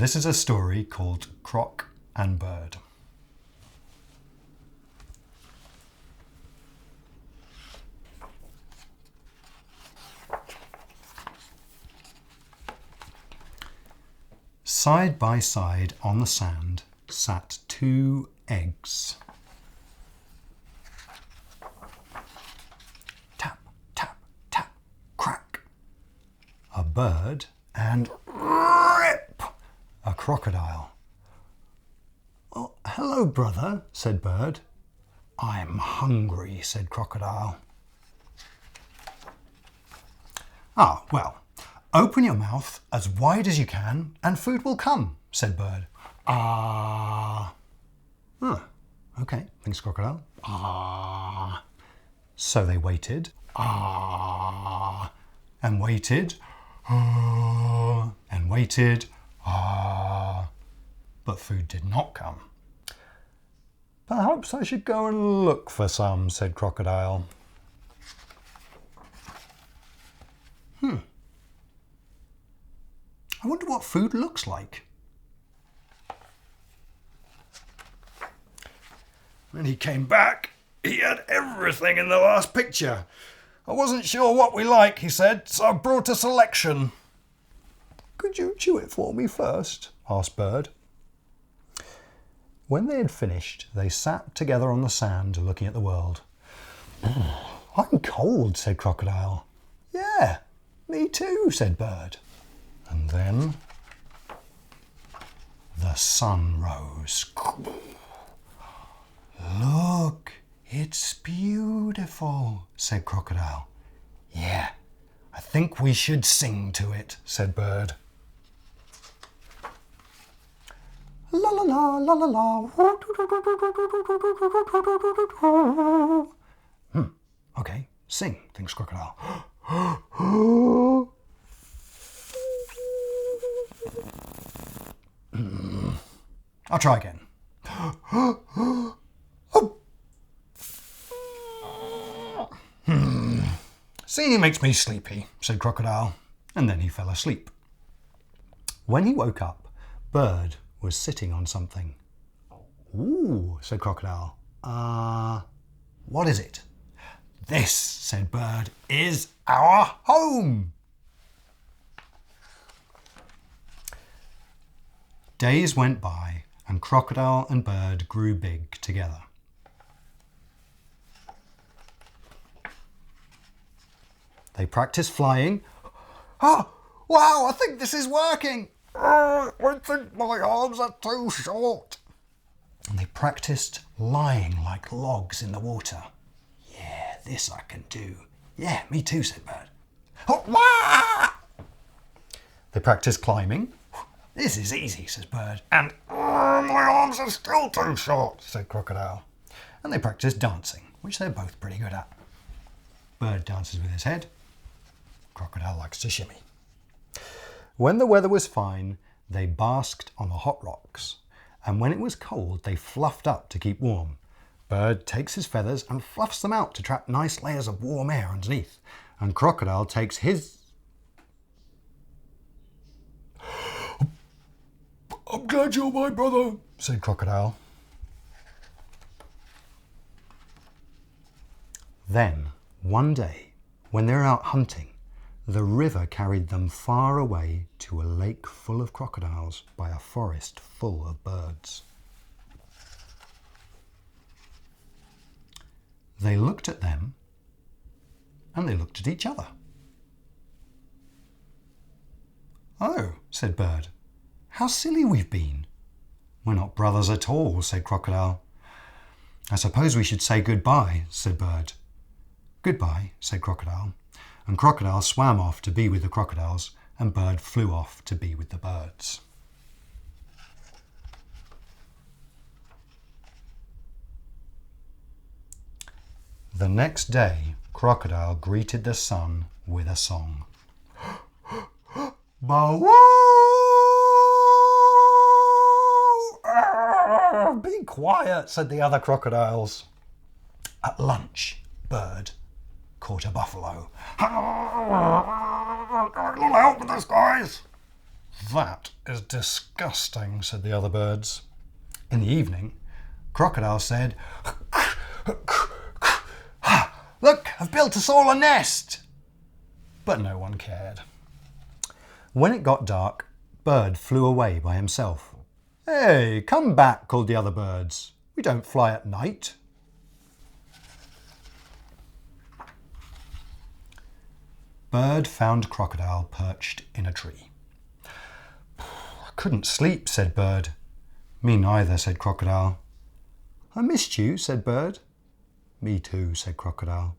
This is a story called Croc and Bird. Side by side on the sand sat two eggs. Tap, tap, tap, crack. A bird and rip, a crocodile. "Oh, hello, brother," said Bird. "I'm hungry," said Crocodile. "Ah, well, open your mouth as wide as you can and food will come," said Bird. "Ah." Okay, thinks Crocodile. "Ah." So they waited. "Ah." And waited. "Ah." And waited. "Ah." But food did not come. "Perhaps I should go and look for some," said Crocodile. I wonder what food looks like. When he came back, he had everything in the last picture. "I wasn't sure what we like," he said, "so I brought a selection." "Could you chew it for me first?" asked Bird. When they had finished, they sat together on the sand looking at the world. "I'm cold," said Crocodile. "Yeah, me too," said Bird. And then the sun rose. "Look, it's beautiful," said Crocodile. "Yeah, I think we should sing to it," said Bird. La la la la la la. Okay, sing, thinks Crocodile. I'll try again. Singing makes me sleepy, said Crocodile, and then he fell asleep. When he woke up, Bird was sitting on something. "Ooh," said Crocodile. What is it?" "This," said Bird, "is our home." Days went by and Crocodile and Bird grew big together. They practiced flying. "Oh, wow, I think this is working. I think my arms are too short." And they practiced lying like logs in the water. "Yeah, this I can do." "Yeah, me too," said Bird. "Oh, they practiced climbing. "This is easy," says Bird. And my arms are still too short," said Crocodile. And they practiced dancing, which they're both pretty good at. Bird dances with his head. Crocodile likes to shimmy. When the weather was fine, they basked on the hot rocks. And when it was cold, they fluffed up to keep warm. Bird takes his feathers and fluffs them out to trap nice layers of warm air underneath. And Crocodile takes his... "I'm glad you're my brother," said Crocodile. Then, one day, when they were out hunting, the river carried them far away to a lake full of crocodiles by a forest full of birds. They looked at them and they looked at each other. "Oh," said Bird, "how silly we've been." "We're not brothers at all," said Crocodile. "I suppose we should say goodbye," said Bird. "Goodbye," said Crocodile. And Crocodile swam off to be with the crocodiles, and Bird flew off to be with the birds. The next day, Crocodile greeted the sun with a song. "Bow-wow! Be quiet," said the other crocodiles. At lunch, Bird caught a buffalo. "A little help with this, guys." That is disgusting, said the other birds. In the evening, Crocodile said, Look, I've built us all a nest. But no one cared. When it got dark, Bird flew away by himself. Hey, come back, called the other birds. We don't fly at night. Bird found Crocodile perched in a tree. I couldn't sleep, said Bird. Me neither, said Crocodile. I missed you, said Bird. Me too, said Crocodile.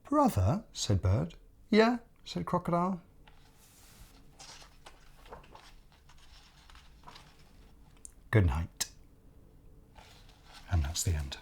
Brother, said Bird. Yeah, said Crocodile. Good night. And that's the end.